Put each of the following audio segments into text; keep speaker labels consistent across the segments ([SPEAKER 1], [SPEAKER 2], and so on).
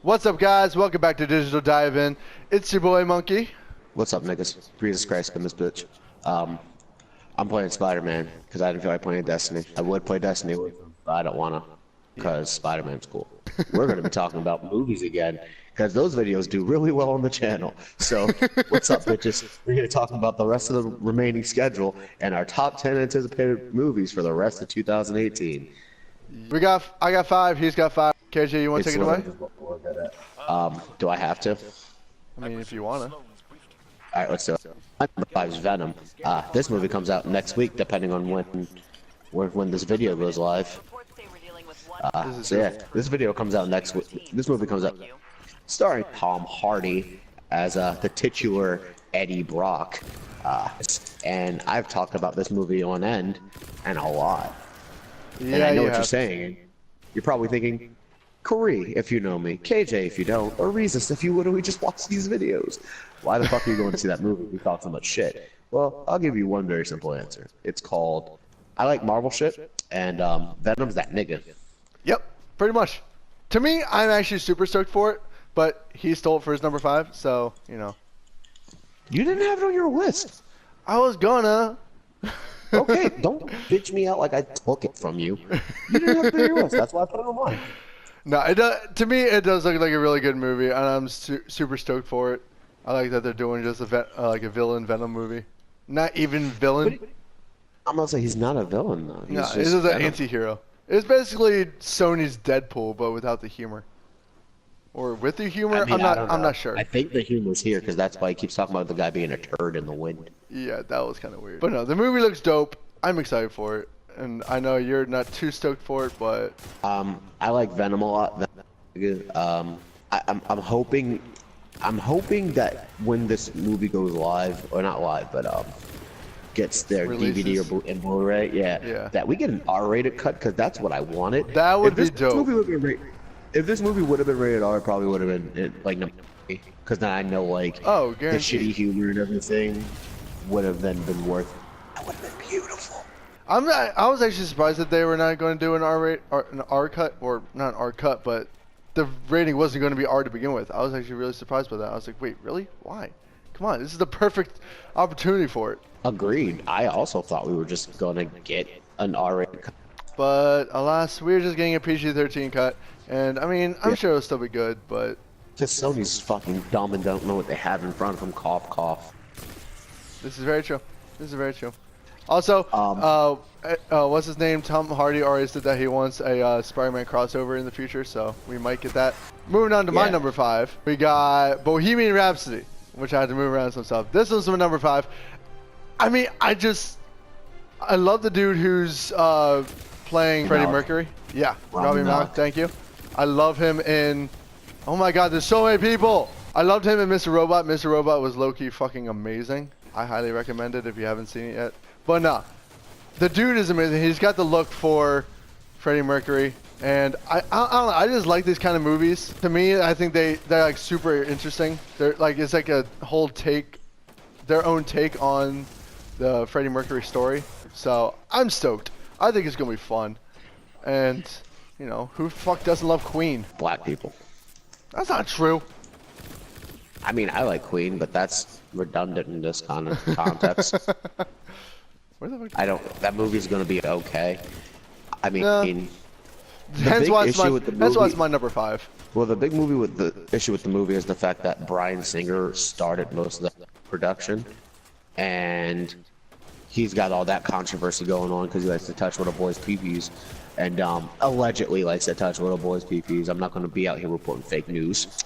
[SPEAKER 1] What's up, guys? Welcome back to Digital Dive-In. It's your boy, Monkey.
[SPEAKER 2] What's up, niggas? Jesus Christ in this bitch. I'm playing Spider-Man because I didn't feel like playing Destiny. I would play Destiny with him, but I don't want to because Spider-Man's cool. We're going to be talking about movies again because those videos do really well on the channel. So, what's up, bitches? We're going to talk about the rest of the remaining schedule and our top 10 anticipated movies for the rest of 2018.
[SPEAKER 1] I got 5. He's got 5. KJ, you want to take it away?
[SPEAKER 2] Do I have to?
[SPEAKER 1] I mean, if you want to.
[SPEAKER 2] Alright, let's do it. My number 5 is Venom. This movie comes out next week, depending on when this video goes live. So yeah, this video comes out next week. This movie comes out starring Tom Hardy as the titular Eddie Brock. And I've talked about this movie on end and a lot.
[SPEAKER 1] Yeah,
[SPEAKER 2] and I know what you're saying. You're probably thinking, Corey, if you know me, KJ, if you don't, or Rezus, if you literally just watch these videos. Why the fuck are you going to see that movie? We talk so much shit. Well, I'll give you one very simple answer. It's called, I like Marvel shit, and Venom's that nigga.
[SPEAKER 1] Yep, pretty much. To me, I'm actually super stoked for it, but he stole it for his number 5, so, you know.
[SPEAKER 2] You didn't have it on your list.
[SPEAKER 1] I was gonna.
[SPEAKER 2] Okay, don't bitch me out like I took it from you. You didn't have it on your list. That's why I put it on mine.
[SPEAKER 1] No, to me, it does look like a really good movie, and I'm super stoked for it. I like that they're doing just like a villain Venom movie. Not even villain.
[SPEAKER 2] I'm gonna say he's not a villain though.
[SPEAKER 1] No, this is an anti-hero. It's basically Sony's Deadpool, but without the humor. Or with the humor,
[SPEAKER 2] I mean,
[SPEAKER 1] I'm not sure.
[SPEAKER 2] I think the humor's here because that's why he keeps talking about the guy being a turd in the wind.
[SPEAKER 1] Yeah, that was kind of weird. But no, the movie looks dope. I'm excited for it, and I know you're not too stoked for it, but
[SPEAKER 2] I like Venom a lot. I'm hoping that when this movie goes live, or not live, but gets their DVD or and Blu-ray, yeah, that we get an R-rated cut because that's what I wanted.
[SPEAKER 1] That would be dope.
[SPEAKER 2] If this movie would have been rated R, it probably would have been like number 3, because then I know like the shitty humor and everything would have then been worth. That would have been beautiful.
[SPEAKER 1] I was actually surprised that they were not going to do an R cut, or not an R cut, but the rating wasn't going to be R to begin with. I was actually really surprised by that. I was like, wait, really? Why? Come on, this is the perfect opportunity for it.
[SPEAKER 2] Agreed. I also thought we were just going to get an R-rated cut.
[SPEAKER 1] But alas, we're just getting a PG-13 cut. And I mean, I'm sure it'll still be good, but
[SPEAKER 2] just Sony's fucking dumb and don't know what they have in front of them. Cough, cough.
[SPEAKER 1] This is very true. This is very true. Also, what's his name? Tom Hardy already said that he wants a Spider-Man crossover in the future, so we might get that. Moving on to my number 5, we got Bohemian Rhapsody, which I had to move around some stuff. This was my number 5. I mean, I love the dude who's playing Freddie Mercury. Yeah, Robbie Malek. Thank you. I love him in. Oh my God, there's so many people. I loved him in Mr. Robot. Mr. Robot was low-key fucking amazing. I highly recommend it if you haven't seen it yet. But no, the dude is amazing. He's got the look for Freddie Mercury, and I don't know. I just like these kind of movies. To me, I think they're like super interesting. They're like, it's like a whole their own take on the Freddie Mercury story. So I'm stoked. I think it's gonna be fun, and you know, who the fuck doesn't love Queen?
[SPEAKER 2] Black people.
[SPEAKER 1] That's not true.
[SPEAKER 2] I mean, I like Queen, but that's redundant in this kind of context.
[SPEAKER 1] Where the fuck?
[SPEAKER 2] I don't. That movie's gonna be okay. I mean,
[SPEAKER 1] that's why it's my number 5.
[SPEAKER 2] Well, the big issue with the movie is the fact that Bryan Singer started most of the production, and he's got all that controversy going on because he likes to touch little boys' pee-pees, and allegedly likes to touch little boys' pee-pees. I'm not going to be out here reporting fake news.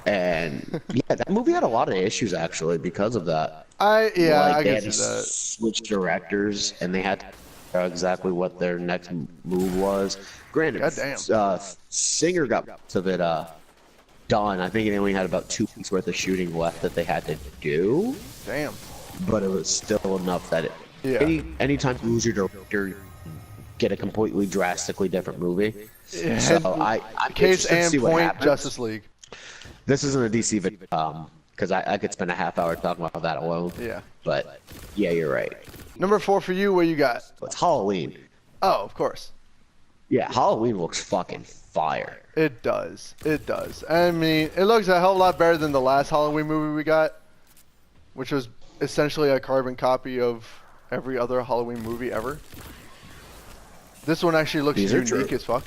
[SPEAKER 2] And yeah, that movie had a lot of issues actually because of that.
[SPEAKER 1] I
[SPEAKER 2] they
[SPEAKER 1] can
[SPEAKER 2] had to
[SPEAKER 1] see that.
[SPEAKER 2] switch directors, and they had to figure out exactly what their next move was. Granted, Singer got most of it done. I think they only had about 2 weeks worth of shooting left that they had to do.
[SPEAKER 1] Damn.
[SPEAKER 2] But it was still enough that anytime you lose your director, you get a completely drastically different movie.
[SPEAKER 1] Yeah.
[SPEAKER 2] So I'm
[SPEAKER 1] Case
[SPEAKER 2] and
[SPEAKER 1] to see point Justice League.
[SPEAKER 2] This isn't a DC video, because I could spend a half hour talking about that alone.
[SPEAKER 1] Yeah.
[SPEAKER 2] But yeah, you're right.
[SPEAKER 1] Number 4 for you. What you got?
[SPEAKER 2] It's Halloween.
[SPEAKER 1] Oh, of course.
[SPEAKER 2] Yeah, Halloween looks fucking fire.
[SPEAKER 1] It does. It does. I mean, it looks a hell of a lot better than the last Halloween movie we got, which was essentially a carbon copy of every other Halloween movie ever. This one actually looks unique as fuck.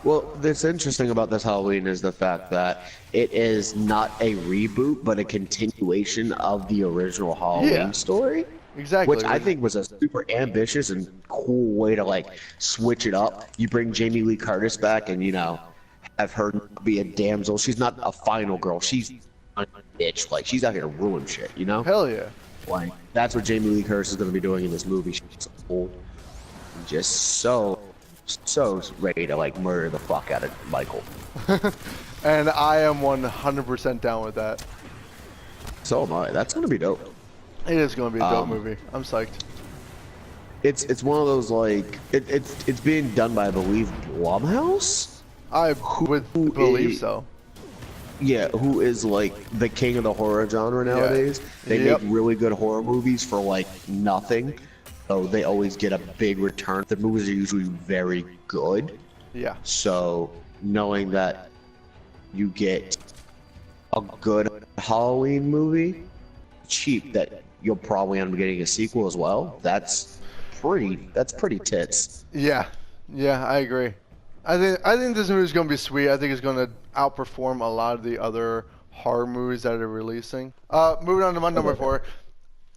[SPEAKER 2] Well, what's interesting about this Halloween is the fact that it is not a reboot, but a continuation of the original Halloween story.
[SPEAKER 1] Exactly.
[SPEAKER 2] Which I think was a super ambitious and cool way to like switch it up. You bring Jamie Lee Curtis back and, you know, have her be a damsel. She's not a final girl. She's a bitch. Like, she's out here to ruin shit, you know?
[SPEAKER 1] Hell yeah.
[SPEAKER 2] Like, that's what Jamie Lee Curtis is going to be doing in this movie. She's old. Just so ready to like murder the fuck out of Michael.
[SPEAKER 1] And I am 100% down with that.
[SPEAKER 2] So am I. That's gonna be dope.
[SPEAKER 1] It is gonna be a dope movie. I'm psyched.
[SPEAKER 2] It's one of those like it's being done by I believe Blumhouse.
[SPEAKER 1] I would believe so.
[SPEAKER 2] Yeah, who is like the king of the horror genre nowadays? They make really good horror movies for like nothing. So they always get a big return. The movies are usually very good.
[SPEAKER 1] Yeah.
[SPEAKER 2] So knowing that you get a good Halloween movie, cheap, that you'll probably end up getting a sequel as well. That's pretty tits.
[SPEAKER 1] Yeah. Yeah, I agree. I think this movie is gonna be sweet. I think it's gonna outperform a lot of the other horror movies that are releasing. Moving on to my number 4.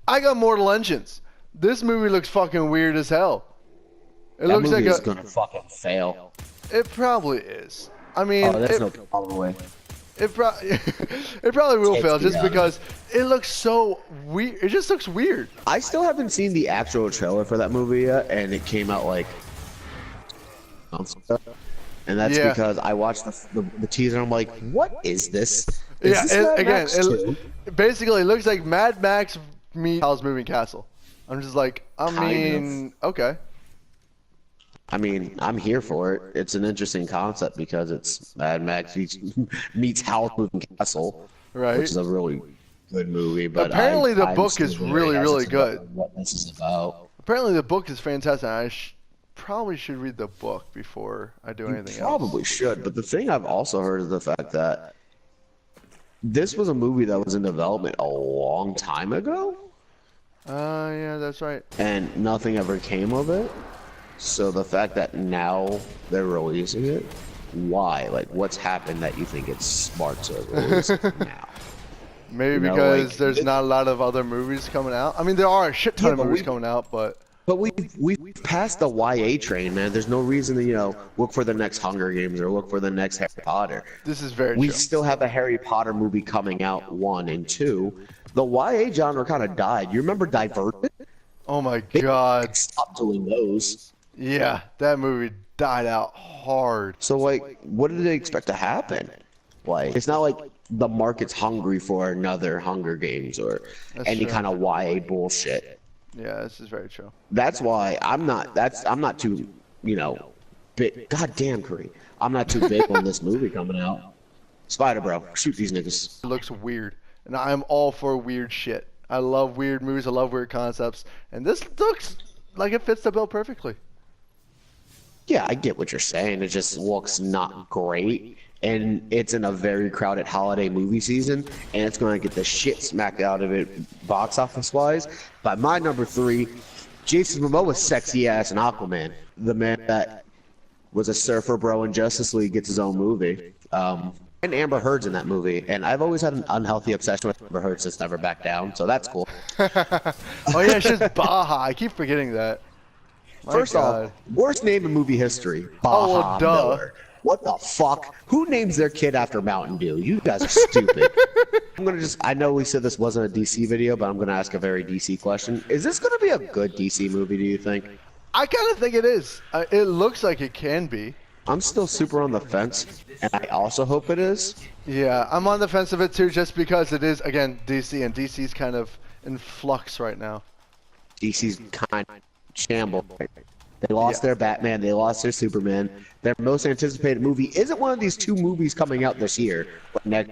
[SPEAKER 1] I got Mortal Engines. This movie looks fucking weird as hell. It looks like
[SPEAKER 2] it's gonna fucking fail.
[SPEAKER 1] It probably is. I mean,
[SPEAKER 2] that's no problem.
[SPEAKER 1] It probably will fail just because it looks so weird. It just looks weird.
[SPEAKER 2] I still haven't seen the actual trailer for that movie yet, and it came out like months ago. And that's because I watched the teaser and I'm like, what is this?
[SPEAKER 1] Basically it looks like Mad Max meets Howl's Moving Castle. I'm just like, okay.
[SPEAKER 2] I mean, I'm here for it. It's an interesting concept because it's Mad Max meets Howl's Moving Castle,
[SPEAKER 1] right?
[SPEAKER 2] Which is a really good movie. But
[SPEAKER 1] apparently the book is really good.
[SPEAKER 2] What this is about?
[SPEAKER 1] Apparently the book is fantastic. I probably should read the book before I do anything else.
[SPEAKER 2] Probably should. But the thing I've also heard is the fact that this was a movie that was in development a long time ago.
[SPEAKER 1] Yeah, that's right.
[SPEAKER 2] And nothing ever came of it. So the fact that now they're releasing it, why? Like, what's happened that you think it's smart to release it now?
[SPEAKER 1] Maybe because there's not a lot of other movies coming out. I mean, there are a shit ton of movies coming out, but
[SPEAKER 2] we've passed the YA train, man. There's no reason to look for the next Hunger Games or look for the next Harry Potter.
[SPEAKER 1] This is very
[SPEAKER 2] We
[SPEAKER 1] true.
[SPEAKER 2] still have a Harry Potter movie coming out, 1 and 2. The YA genre kind of died. You remember Divergent?
[SPEAKER 1] Oh my god.
[SPEAKER 2] Stop doing those.
[SPEAKER 1] Yeah, that movie died out hard.
[SPEAKER 2] So, like, what did they expect to happen? Like, it's not like the market's hungry for another Hunger Games or any kind of YA bullshit.
[SPEAKER 1] Yeah, this is very true.
[SPEAKER 2] That's why I'm not too, big. God damn, Curry. I'm not too big on this movie coming out. Spider Bro, shoot these niggas.
[SPEAKER 1] It looks weird, and I'm all for weird shit. I love weird movies. I love weird concepts, and this looks like it fits the bill perfectly.
[SPEAKER 2] Yeah, I get what you're saying. It just looks not great. And it's in a very crowded holiday movie season, and it's going to get the shit smacked out of it box office-wise. But my number 3, Jason Momoa's sexy ass in Aquaman. The man that was a surfer bro in Justice League gets his own movie. And Amber Heard's in that movie. And I've always had an unhealthy obsession with Amber Heard since Never Back Down, so that's cool.
[SPEAKER 1] Oh yeah, she's Baja. I keep forgetting that.
[SPEAKER 2] First off, worst name in movie history. Baja Miller. What the fuck? Who names their kid after Mountain Dew? You guys are stupid. I know we said this wasn't a DC video, but I'm gonna ask a very DC question. Is this gonna be a good DC movie, do you think?
[SPEAKER 1] I kind of think it is. It looks like it can be.
[SPEAKER 2] I'm still super on the fence, and I also hope it is.
[SPEAKER 1] Yeah, I'm on the fence of it too, just because it is, again, DC, and DC's kind of in flux right now.
[SPEAKER 2] DC's kind of shamble. They lost their Batman, they lost their Superman. Their most anticipated movie isn't one of these 2 movies coming out this year, but next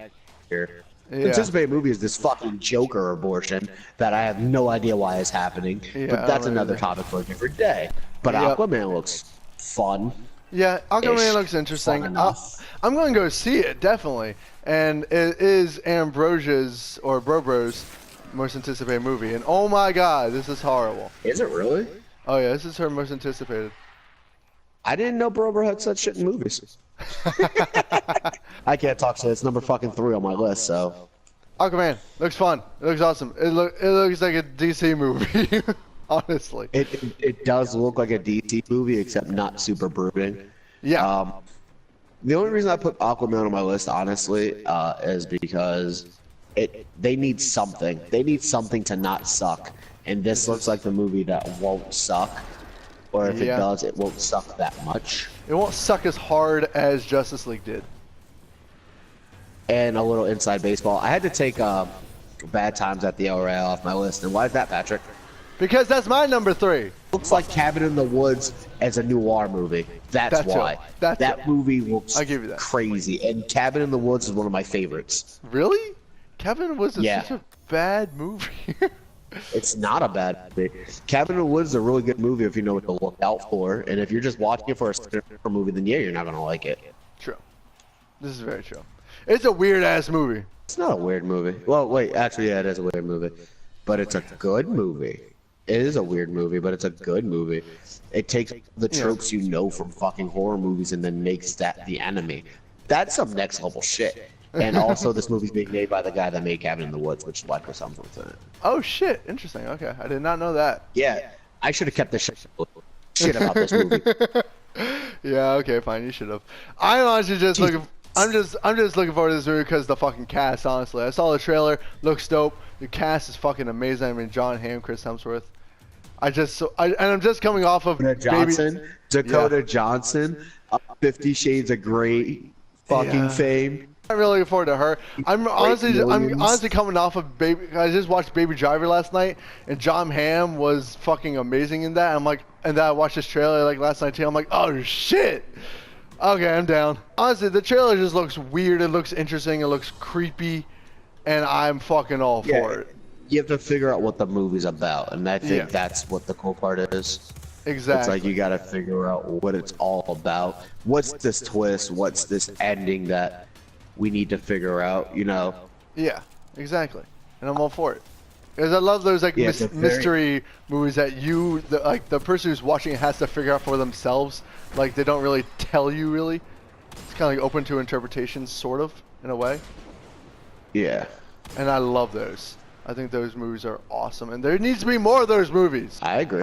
[SPEAKER 2] year. The anticipated movie is this fucking Joker abortion that I have no idea why is happening. But that's another topic for a different day. But Aquaman looks fun.
[SPEAKER 1] Yeah, Aquaman looks interesting. I'm going to go see it, definitely. And it is Ambrosia's, or Brobro's, most anticipated movie. And oh my god, this is horrible.
[SPEAKER 2] Is it really?
[SPEAKER 1] Oh yeah, this is her most anticipated.
[SPEAKER 2] I didn't know Bro had such shit in movies. I can't talk shit. It's number fucking 3 on my list, so.
[SPEAKER 1] Aquaman looks fun. It looks awesome. It looks like a DC movie. Honestly.
[SPEAKER 2] It does look like a DC movie, except not super brooding.
[SPEAKER 1] Yeah.
[SPEAKER 2] The only reason I put Aquaman on my list, honestly, is because they need something. They need something to not suck. And this looks like the movie that won't suck. Or if it does, it won't suck that much.
[SPEAKER 1] It won't suck as hard as Justice League did.
[SPEAKER 2] And a little inside baseball. I had to take Bad Times at the El Rey off my list. And why is that, Patrick?
[SPEAKER 1] Because that's my number 3.
[SPEAKER 2] Looks like Cabin in the Woods as a noir movie. That's why. That movie looks crazy. And Cabin in the Woods is one of my favorites.
[SPEAKER 1] Really? Cabin in the Woods is such a bad movie.
[SPEAKER 2] It's not a bad movie. Cabin in the Woods is a really good movie if you know what to look out for. And if you're just watching it for a movie, then yeah, you're not going to like it.
[SPEAKER 1] True. This is very true. It's a weird-ass movie.
[SPEAKER 2] It's not a weird movie. Well, wait, actually, yeah, it is a weird movie. But it's a good movie. It is a weird movie, but it's a good movie. It takes the tropes you know from fucking horror movies and then makes that the enemy. That's some next level shit. And also, this movie's being made by the guy that made Cabin in the Woods, which is why Chris Hemsworth's in it.
[SPEAKER 1] Oh shit! Interesting. Okay, I did not know that.
[SPEAKER 2] Yeah, I should have kept this shit about this movie.
[SPEAKER 1] Yeah. Okay. Fine. You should have. I'm honestly just looking. I'm just looking forward to this movie because the fucking cast. Honestly, I saw the trailer. Looks dope. The cast is fucking amazing. I mean, John Hamm, Chris Hemsworth. And I'm just coming off of
[SPEAKER 2] Dakota Johnson, 50 Shades of Grey, fucking fame.
[SPEAKER 1] I'm really looking forward to her. I'm honestly coming off of I just watched Baby Driver last night, and John Hamm was fucking amazing in that. I'm like, and then I watched this trailer like last night too. I'm like, oh shit. Okay, I'm down. Honestly, the trailer just looks weird. It looks interesting. It looks creepy, and I'm fucking all for it.
[SPEAKER 2] You have to figure out what the movie's about, and I think that's what the cool part is.
[SPEAKER 1] Exactly.
[SPEAKER 2] It's like you got to figure out what it's all about. What's this twist? What's this ending that we need to figure out, you know?
[SPEAKER 1] Yeah, exactly. And I'm all for it. Because I love those like mystery movies that the person who's watching it has to figure out for themselves. Like they don't really tell you really. It's kind of like open to interpretation, sort of, in a way.
[SPEAKER 2] Yeah.
[SPEAKER 1] And I love those. I think those movies are awesome, and there needs to be more of those movies.
[SPEAKER 2] I agree.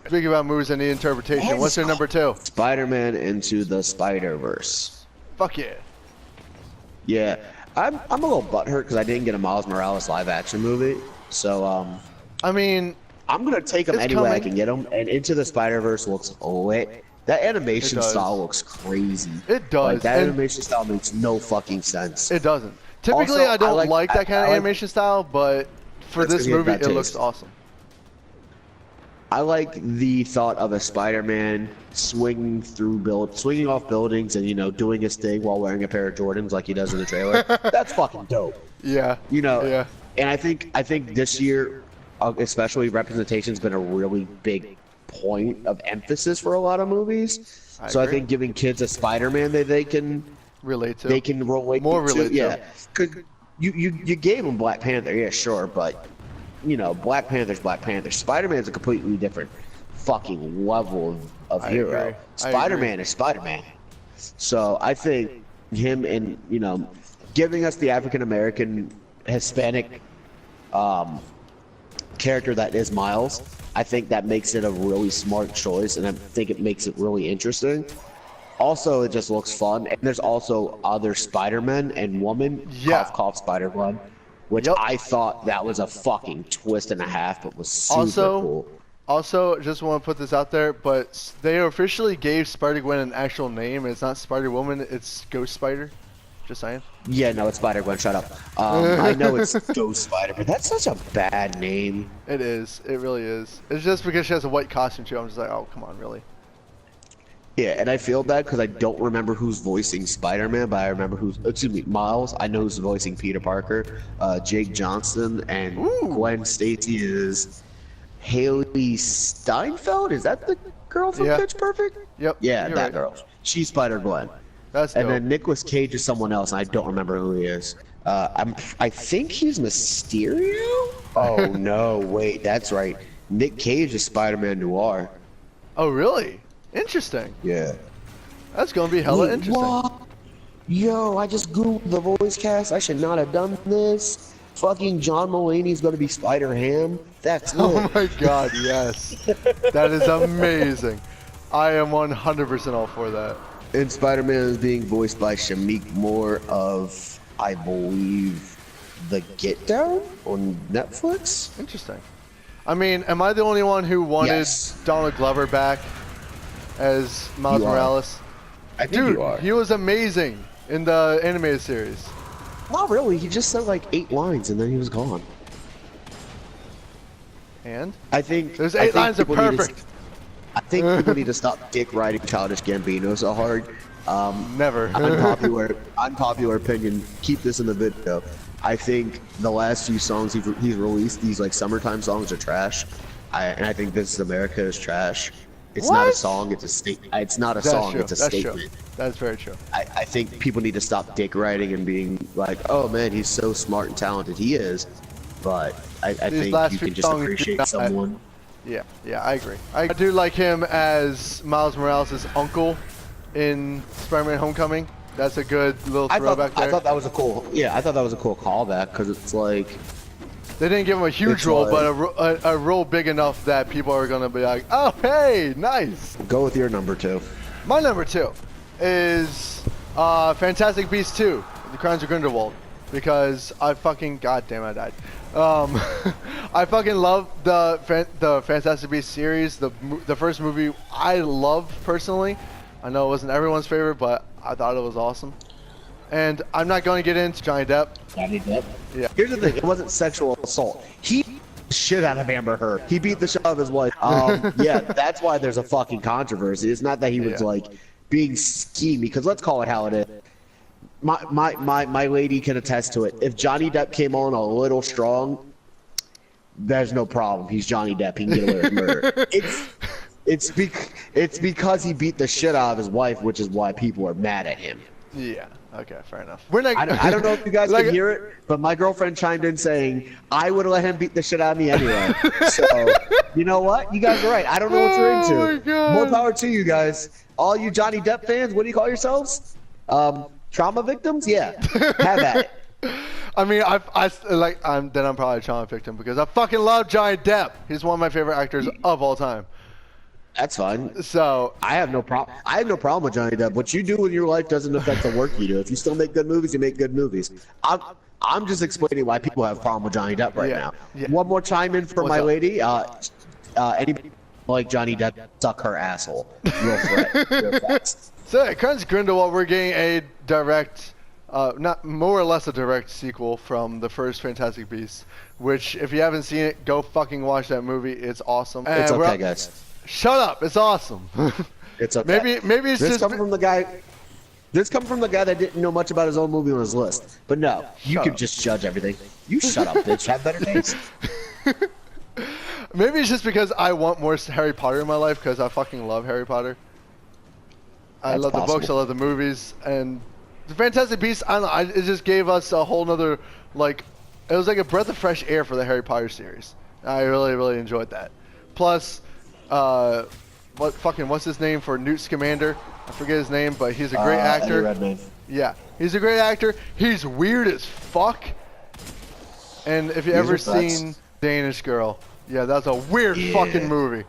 [SPEAKER 1] Speaking about movies that need interpretation, what's your number 2?
[SPEAKER 2] Spider-Man Into the Spider-Verse.
[SPEAKER 1] Fuck yeah.
[SPEAKER 2] Yeah, I'm a little butthurt because I didn't get a Miles Morales live-action movie, so
[SPEAKER 1] I mean,
[SPEAKER 2] I'm gonna take them any way I can get them. And Into the Spider-Verse looks lit. That animation style looks crazy.
[SPEAKER 1] It does.
[SPEAKER 2] Like, that animation style makes no fucking sense.
[SPEAKER 1] It doesn't. Typically, also, I don't like that kind of animation style, but for this movie, it looks awesome.
[SPEAKER 2] I like the thought of a Spider-Man swinging off buildings and, you know, doing his thing while wearing a pair of Jordans like he does in the trailer. That's fucking dope.
[SPEAKER 1] Yeah.
[SPEAKER 2] You know. Yeah. And I think this year, especially, representation's been a really big point of emphasis for a lot of movies. I think giving kids a Spider-Man that they can relate to. They can relate to. Yeah. Because you gave them Black Panther, yeah, sure, but you know, Black Panther's Black Panther. Spider-Man's a completely different fucking level of hero. Spider-Man is Spider-Man. So I think him and, you know, giving us the African-American Hispanic character that is Miles, I think that makes it a really smart choice, and I think it makes it really interesting. Also, it just looks fun, and there's also other Spider-Men and woman, cough cough Spider-Man, which I thought that was a fucking twist and a half, but was super cool.
[SPEAKER 1] Also, just want to put this out there, but they officially gave Spider-Gwen an actual name, and it's not Spider-Woman, it's Ghost Spider. Just saying.
[SPEAKER 2] Yeah, no, it's Spider-Gwen, shut up. I know it's Ghost Spider, but that's such a bad name.
[SPEAKER 1] It is, it really is. It's just because she has a white costume too, I'm just like, oh, come on, really?
[SPEAKER 2] Yeah, and I feel bad because I don't remember who's voicing Spider-Man, but I remember Miles. I know who's voicing Peter Parker, Jake Johnson, and Gwen Stacy is Haley Steinfeld. Is that the girl from
[SPEAKER 1] Yeah.
[SPEAKER 2] Pitch Perfect?
[SPEAKER 1] Yep.
[SPEAKER 2] Yeah,
[SPEAKER 1] you're
[SPEAKER 2] that
[SPEAKER 1] right.
[SPEAKER 2] girl. She's Spider-Gwen.
[SPEAKER 1] That's
[SPEAKER 2] And
[SPEAKER 1] dope.
[SPEAKER 2] then Nicolas Cage is someone else, and I don't remember who he is. I think he's Mysterio? Oh, no, wait, that's right. Nick Cage is Spider-Man Noir.
[SPEAKER 1] Oh, really? Interesting.
[SPEAKER 2] Yeah.
[SPEAKER 1] That's gonna be hella
[SPEAKER 2] Wait,
[SPEAKER 1] interesting.
[SPEAKER 2] what? Yo, I just googled the voice cast. I should not have done this. Fucking John Mulaney's gonna be Spider-Ham. That's lit.
[SPEAKER 1] Oh my god, yes. That is amazing. I am 100% all for that.
[SPEAKER 2] And Spider-Man is being voiced by Shameik Moore of, I believe, The Get Down on Netflix?
[SPEAKER 1] Interesting. I mean, am I the only one who wanted
[SPEAKER 2] Yes.
[SPEAKER 1] Donald Glover back as Miles
[SPEAKER 2] You are.
[SPEAKER 1] Morales?
[SPEAKER 2] I think
[SPEAKER 1] Dude,
[SPEAKER 2] you are.
[SPEAKER 1] he was amazing in the animated series.
[SPEAKER 2] Not really. He just said like 8 lines and then he was gone.
[SPEAKER 1] And?
[SPEAKER 2] I think
[SPEAKER 1] Those
[SPEAKER 2] I
[SPEAKER 1] 8
[SPEAKER 2] think
[SPEAKER 1] lines are
[SPEAKER 2] people need to-
[SPEAKER 1] perfect.
[SPEAKER 2] I think people need to stop dick riding Childish Gambino so hard.
[SPEAKER 1] Never.
[SPEAKER 2] Unpopular opinion. Keep this in the video. I think the last few songs he's released, these like summertime songs, are trash. And I think This Is America is trash. It's not a
[SPEAKER 1] What?
[SPEAKER 2] song. It's a statement. It's not a
[SPEAKER 1] That's
[SPEAKER 2] song.
[SPEAKER 1] true.
[SPEAKER 2] It's a
[SPEAKER 1] That's
[SPEAKER 2] statement.
[SPEAKER 1] true. That's very true.
[SPEAKER 2] I think people need to stop dick riding and being like, oh man, he's so smart and talented. He is. But I think
[SPEAKER 1] last
[SPEAKER 2] you
[SPEAKER 1] few
[SPEAKER 2] can just
[SPEAKER 1] songs
[SPEAKER 2] appreciate
[SPEAKER 1] got-
[SPEAKER 2] someone.
[SPEAKER 1] Yeah, I agree. I do like him as Miles Morales' uncle in Spider-Man Homecoming. That's a good little throwback there.
[SPEAKER 2] I thought that was a cool. Yeah, I thought that was a cool callback because it's like.
[SPEAKER 1] They didn't give him a huge
[SPEAKER 2] It's
[SPEAKER 1] role,
[SPEAKER 2] like-
[SPEAKER 1] but a role big enough that people are going to be like, oh, hey, nice.
[SPEAKER 2] Go with your number 2.
[SPEAKER 1] My number 2 is Fantastic Beasts 2, The Crimes of Grindelwald, because I fucking, goddamn, I died. I fucking love the Fantastic Beasts series. The first movie I love personally. I know it wasn't everyone's favorite, but I thought it was awesome. And I'm not going to get into Johnny Depp.
[SPEAKER 2] Johnny Depp.
[SPEAKER 1] Yeah.
[SPEAKER 2] Here's the thing. It wasn't sexual assault. He beat the shit out of Amber Heard. He beat the shit out of his wife. Yeah, that's why there's a fucking controversy. It's not that he was
[SPEAKER 1] Yeah.
[SPEAKER 2] like being schemy, because let's call it how it is. My lady can attest to it. If Johnny Depp came on a little strong, there's no problem. He's Johnny Depp. He can get away with murder. It's because he beat the shit out of his wife, which is why people are mad at him.
[SPEAKER 1] Yeah. Okay, fair enough. We're not.
[SPEAKER 2] I don't know if you guys
[SPEAKER 1] Like-
[SPEAKER 2] can hear it, but my girlfriend chimed in saying, I would have let him beat the shit out of me anyway. So, you know what? You guys are right. I don't know what you're into.
[SPEAKER 1] Oh my God.
[SPEAKER 2] More power to you guys. All you Johnny Depp fans, what do you call yourselves? Trauma victims? Yeah. Have at it.
[SPEAKER 1] I mean, I'm probably a trauma victim because I fucking love Johnny Depp. He's one of my favorite actors of all time.
[SPEAKER 2] That's fine.
[SPEAKER 1] So
[SPEAKER 2] I have no problem. I have no problem with Johnny Depp. What you do in your life doesn't affect the work you do. If you still make good movies, you make good movies. I'm just explaining why people have a problem with Johnny Depp right
[SPEAKER 1] Yeah,
[SPEAKER 2] now.
[SPEAKER 1] yeah.
[SPEAKER 2] One more chime in for
[SPEAKER 1] What's
[SPEAKER 2] my
[SPEAKER 1] up?
[SPEAKER 2] lady. Anybody like Johnny Depp, suck her asshole. Real threat. Real fast.
[SPEAKER 1] So at Crimes of Grindelwald, we're getting a direct, not more or less a direct sequel from the first Fantastic Beasts. Which, if you haven't seen it, go fucking watch that movie. It's awesome.
[SPEAKER 2] It's
[SPEAKER 1] And
[SPEAKER 2] okay, guys.
[SPEAKER 1] Shut up! It's awesome.
[SPEAKER 2] It's okay.
[SPEAKER 1] Maybe it's
[SPEAKER 2] This
[SPEAKER 1] just
[SPEAKER 2] come from the guy. This come from the guy that didn't know much about his own movie on his list. But no, you
[SPEAKER 1] Shut
[SPEAKER 2] can
[SPEAKER 1] up.
[SPEAKER 2] just judge everything. You shut up, bitch. Have better taste.
[SPEAKER 1] maybe it's just because I want more Harry Potter in my life because I fucking love Harry Potter. I
[SPEAKER 2] That's
[SPEAKER 1] love the books. I
[SPEAKER 2] possible.
[SPEAKER 1] love the movies, and the Fantastic Beasts. I don't know. It just gave us a whole nother like. It was like a breath of fresh air for the Harry Potter series. I really enjoyed that. Plus, what's his name for Newt Scamander? I forget his name, but he's a great actor.
[SPEAKER 2] Eddie Redmayne.
[SPEAKER 1] Yeah, he's a great actor. He's weird as fuck. And if you ever
[SPEAKER 2] are facts.
[SPEAKER 1] seen Danish Girl, yeah, that's a weird
[SPEAKER 2] Yeah.
[SPEAKER 1] fucking movie.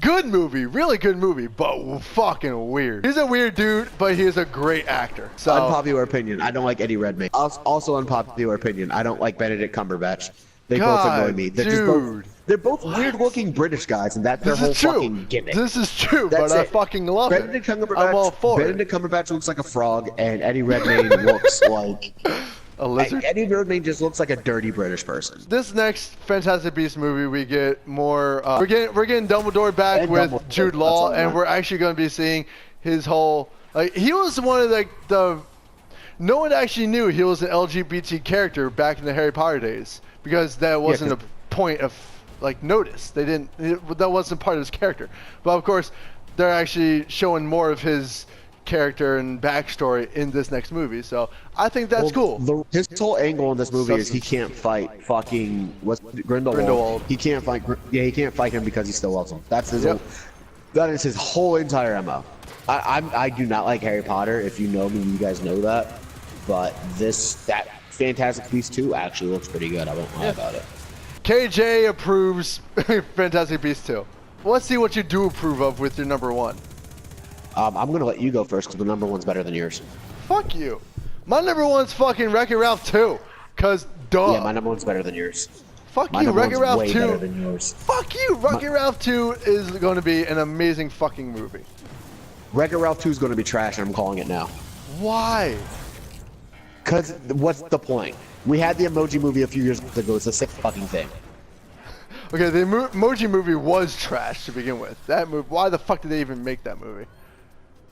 [SPEAKER 1] Good movie, really good movie, but fucking weird. He's a weird dude, but he is a great actor. So
[SPEAKER 2] Unpopular opinion. I don't like Eddie Redmayne. Also unpopular opinion. I don't like Benedict Cumberbatch. They both
[SPEAKER 1] God,
[SPEAKER 2] annoy me. They're
[SPEAKER 1] dude.
[SPEAKER 2] they're both weird-looking British guys, and that's their
[SPEAKER 1] this
[SPEAKER 2] whole
[SPEAKER 1] is true.
[SPEAKER 2] fucking gimmick.
[SPEAKER 1] This is true,
[SPEAKER 2] That's
[SPEAKER 1] but I
[SPEAKER 2] it.
[SPEAKER 1] fucking love
[SPEAKER 2] Benedict
[SPEAKER 1] it.
[SPEAKER 2] Cumberbatch.
[SPEAKER 1] I'm all for
[SPEAKER 2] Benedict Cumberbatch looks like a frog, and Eddie Redmayne looks like
[SPEAKER 1] it. A lizard.
[SPEAKER 2] Eddie Redmayne just looks like a dirty British person.
[SPEAKER 1] This next Fantastic Beasts movie, we get more. We're getting Dumbledore back
[SPEAKER 2] And
[SPEAKER 1] with
[SPEAKER 2] Dumbledore,
[SPEAKER 1] Jude
[SPEAKER 2] that's
[SPEAKER 1] Law,
[SPEAKER 2] all I
[SPEAKER 1] and
[SPEAKER 2] want.
[SPEAKER 1] we're actually going to be seeing his whole. Like, he was one of the. No one actually knew he was an LGBT character back in the Harry Potter days because that wasn't a point of like notice. They didn't. That wasn't part of his character. But of course, they're actually showing more of his character and backstory in this next movie. So I think that's cool.
[SPEAKER 2] His whole angle in this movie is he can't fight fucking Grindelwald. He can't fight. Yeah, he can't fight him because he still loves him. That's his. That is his whole entire MO. I do not like Harry Potter. If you know me, you guys know that. But that Fantastic Beasts 2 actually looks pretty good. I won't lie about it.
[SPEAKER 1] KJ approves Fantastic Beasts 2. Let's see what you do approve of with your number 1.
[SPEAKER 2] I'm gonna let you go first because the number 1's better than yours.
[SPEAKER 1] Fuck you. My number 1's fucking Wreck-It Ralph 2. Cause duh.
[SPEAKER 2] Yeah, my number 1's better than yours.
[SPEAKER 1] Fuck you, Wreck-It Ralph 2. Fuck you, Wreck-It Ralph 2 is going to be an amazing fucking movie.
[SPEAKER 2] Wreck-It Ralph 2 is going to be trash, and I'm calling it now.
[SPEAKER 1] Why?
[SPEAKER 2] Because what's the point? We had the Emoji Movie a few years ago. It's the same fucking thing.
[SPEAKER 1] Okay, the Emoji Movie was trash to begin with. That movie. Why the fuck did they even make that movie?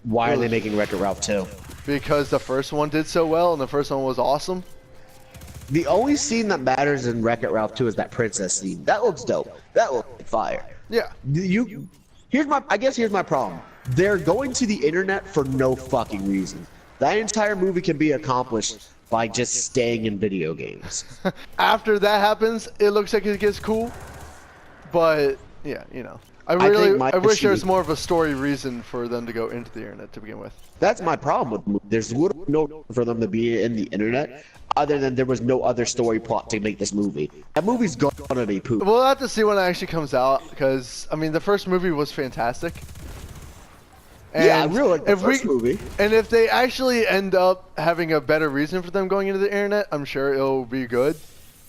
[SPEAKER 2] Why are they making Wreck-It Ralph 2?
[SPEAKER 1] Because the first one did so well, and the first one was awesome.
[SPEAKER 2] The only scene that matters in Wreck-It Ralph 2 is that princess scene. That looks dope. That looks like fire.
[SPEAKER 1] Yeah.
[SPEAKER 2] I guess here's my problem. They're going to the internet for no fucking reason. That entire movie can be accomplished by just staying in video games.
[SPEAKER 1] After that happens, it looks like it gets cool. But yeah, you know. I wish there was more of a story reason for them to go into the internet to begin with.
[SPEAKER 2] That's my problem with the movie. There's literally no for them to be in the internet, other than there was no other story plot to make this movie. That movie's gonna be poop.
[SPEAKER 1] We'll have to see when it actually comes out, because I mean the first movie was fantastic. And
[SPEAKER 2] yeah, I really like the first movie.
[SPEAKER 1] And if they actually end up having a better reason for them going into the internet, I'm sure it'll be good.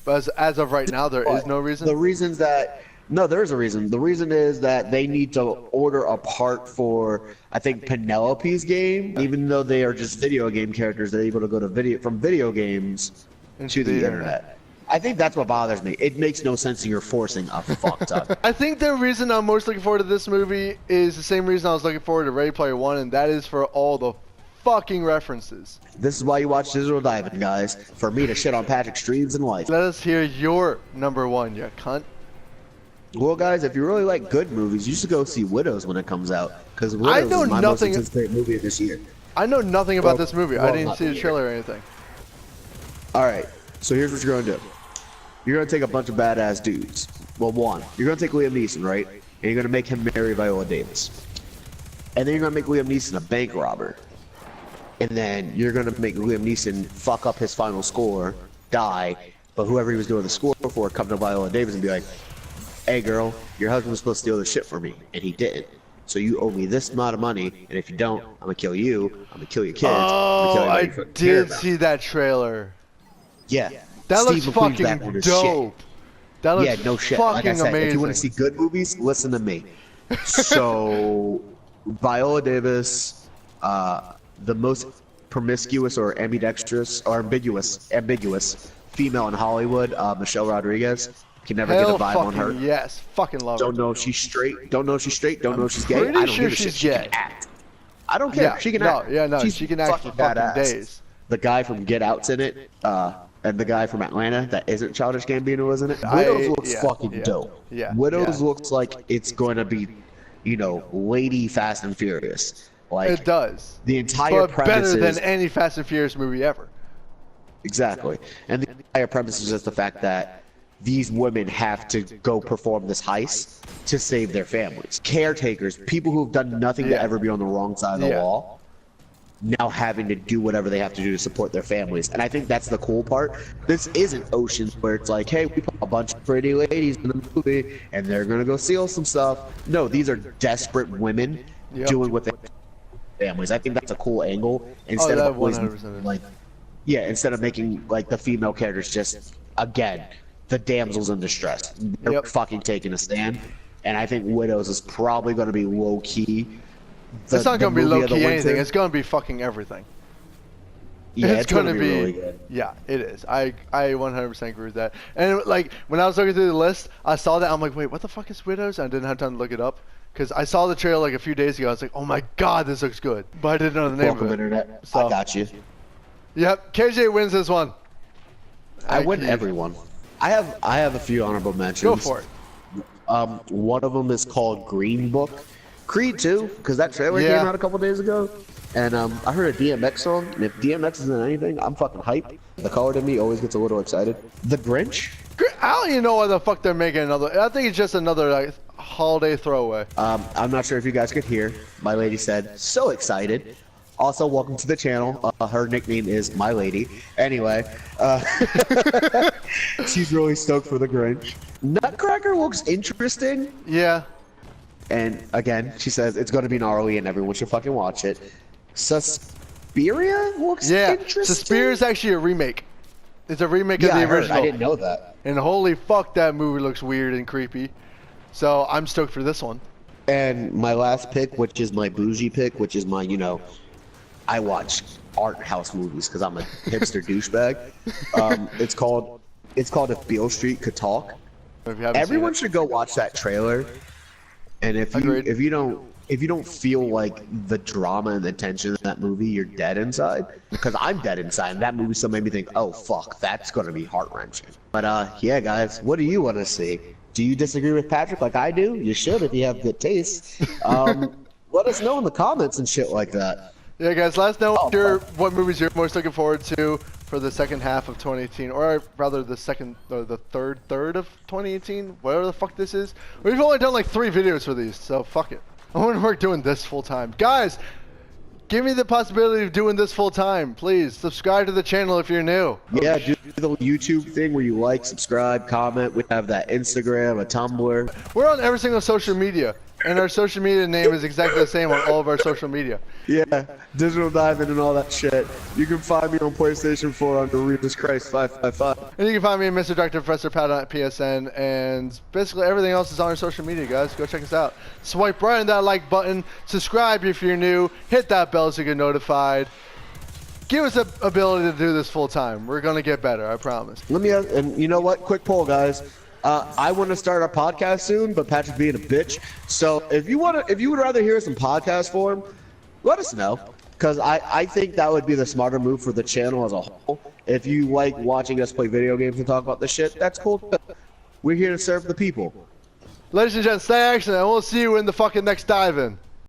[SPEAKER 1] But as of right now, there is no reason.
[SPEAKER 2] The reason's that. No, there is a reason. The reason is that they need to order a part for, I think, Penelope's game. Even though they are just video game characters, they're able to go to from video games to the internet. I think that's what bothers me. It makes no sense that you're forcing a fuck ton.
[SPEAKER 1] I think the reason I'm most looking forward to this movie is the same reason I was looking forward to Ready Player One, and that is for all the fucking references.
[SPEAKER 2] This is why you watch Digital Diving, guys. For me to shit on Patrick's dreams in life.
[SPEAKER 1] Let us hear your number 1, you cunt.
[SPEAKER 2] Well, guys, if you really like good movies, you should go see Widows when it comes out. Because Widows is my most anticipated movie of this year.
[SPEAKER 1] I know nothing about this movie. I didn't see the trailer or anything.
[SPEAKER 2] Alright, so here's what you're going to do. You're going to take a bunch of badass dudes. Well, one, you're going to take Liam Neeson, right? And you're going to make him marry Viola Davis. And then you're going to make Liam Neeson a bank robber. And then you're going to make Liam Neeson fuck up his final score, die, but whoever he was doing the score for come to Viola Davis and be like, hey girl, your husband was supposed to steal this shit from me, and he didn't. So you owe me this amount of money, and if you don't, I'm gonna kill you, I'm gonna kill your kids,
[SPEAKER 1] Oh, I did see that trailer.
[SPEAKER 2] Yeah.
[SPEAKER 1] That looks fucking dope. That looks
[SPEAKER 2] no shit.
[SPEAKER 1] fucking
[SPEAKER 2] like I said,
[SPEAKER 1] amazing.
[SPEAKER 2] If you want to see good movies, listen to me. So, Viola Davis, the most promiscuous or ambidextrous or ambiguous female in Hollywood, Michelle Rodriguez. Can never get a vibe on her.
[SPEAKER 1] Yes, fucking love her.
[SPEAKER 2] Don't know if she's straight. Don't know if she's straight. Don't know if she's gay. I don't
[SPEAKER 1] sure
[SPEAKER 2] give a shit.
[SPEAKER 1] she's
[SPEAKER 2] She
[SPEAKER 1] gay.
[SPEAKER 2] can act. I don't care.
[SPEAKER 1] Yeah,
[SPEAKER 2] she can act.
[SPEAKER 1] Yeah, no,
[SPEAKER 2] She's
[SPEAKER 1] she can act for
[SPEAKER 2] badass.
[SPEAKER 1] fucking days.
[SPEAKER 2] The guy from Get Out's in it, and the guy from Atlanta that isn't Childish Gambino is in it. Widows looks fucking dope.
[SPEAKER 1] Yeah.
[SPEAKER 2] Widows looks like it's going to be, you know, Lady Fast and Furious. Like
[SPEAKER 1] it does.
[SPEAKER 2] The entire premise
[SPEAKER 1] better
[SPEAKER 2] is
[SPEAKER 1] than any Fast and Furious movie ever.
[SPEAKER 2] Exactly, and the entire premise is just the fact that these women have to go perform this heist to save their families. Caretakers, people who've done nothing to ever be on the wrong side of the law, now having to do whatever they have to do to support their families. And I think that's the cool part. This isn't Oceans where it's like, hey, we put a bunch of pretty ladies in the movie and they're gonna go steal some stuff. No, these are desperate women doing what they families. I think that's a cool angle. Instead of always, instead of making like the female characters just again the damsels in distress. They're fucking taking a stand, and I think Widows is probably going to be low key.
[SPEAKER 1] It's not going to be low key anything. It's going to be fucking everything.
[SPEAKER 2] Yeah, it's going to be really good.
[SPEAKER 1] Yeah, it is. I 100% agree with that. And like when I was looking through the list, I saw that I'm like, wait, what the fuck is Widows? And I didn't have time to look it up because I saw the trailer like a few days ago. I was like, oh my god, this looks good, but I didn't know the name of it.
[SPEAKER 2] Internet. So, I got you.
[SPEAKER 1] Yep, KJ wins this one.
[SPEAKER 2] I win everyone. I have a few honorable mentions.
[SPEAKER 1] Go for it.
[SPEAKER 2] One of them is called Green Book. Creed 2, because that trailer came out a couple days ago. And I heard a DMX song, and if DMX isn't anything, I'm fucking hyped. The colored in me always gets a little excited. The Grinch.
[SPEAKER 1] I don't even know why the fuck they're making another. I think it's just another like holiday throwaway.
[SPEAKER 2] I'm not sure if you guys could hear. My lady said, "So excited." Also, welcome to the channel. Her nickname is My Lady. Anyway, she's really stoked for the Grinch. Nutcracker looks interesting.
[SPEAKER 1] Yeah.
[SPEAKER 2] And again, she says it's going to be gnarly and everyone should fucking watch it. Suspiria looks interesting.
[SPEAKER 1] Suspiria is actually a remake. It's a remake of the original.
[SPEAKER 2] I didn't know that.
[SPEAKER 1] And holy fuck, that movie looks weird and creepy. So I'm stoked for this one.
[SPEAKER 2] And my last pick, which is my bougie pick, which is my, I watch art house movies because I'm a hipster douchebag. It's called If Beale Street Could Talk. Everyone should go watch that trailer. And if you don't feel like the drama and the tension of that movie, you're dead inside. Because I'm dead inside, and that movie still made me think, oh fuck, that's gonna be heart wrenching. But yeah, guys, what do you want to see? Do you disagree with Patrick like I do? You should if you have good taste. Let us know in the comments and shit like that.
[SPEAKER 1] Yeah, guys, let us know what movies you're most looking forward to for the second half of 2018, or rather the third of 2018, whatever the fuck this is. We've only done like 3 videos for these, so fuck it. I want to work doing this full time. Guys, give me the possibility of doing this full time. Please subscribe to the channel if you're new.
[SPEAKER 2] Yeah, do the YouTube thing where you like, subscribe, comment. We have that Instagram, a Tumblr.
[SPEAKER 1] We're on every single social media, and our social media name is exactly the same on all of our social media.
[SPEAKER 2] Yeah, Digital Diamond and all that shit. You can find me on PlayStation 4 under Regis Christ 555.
[SPEAKER 1] And you can find me at MrDrProfessorPat at PSN, and basically everything else is on our social media, guys. Go check us out. Swipe right on that like button. Subscribe if you're new. Hit that bell so you get notified. Give us the ability to do this full time. We're gonna get better, I promise.
[SPEAKER 2] And you know what? Quick poll, guys. I want to start a podcast soon, but Patrick's being a bitch. So if you would rather hear us in podcast form, let us know. Because I think that would be the smarter move for the channel as a whole. If you like watching us play video games and talk about this shit, that's cool. We're here to serve the people.
[SPEAKER 1] Ladies and gents, stay action, and we'll see you in the fucking next dive-in.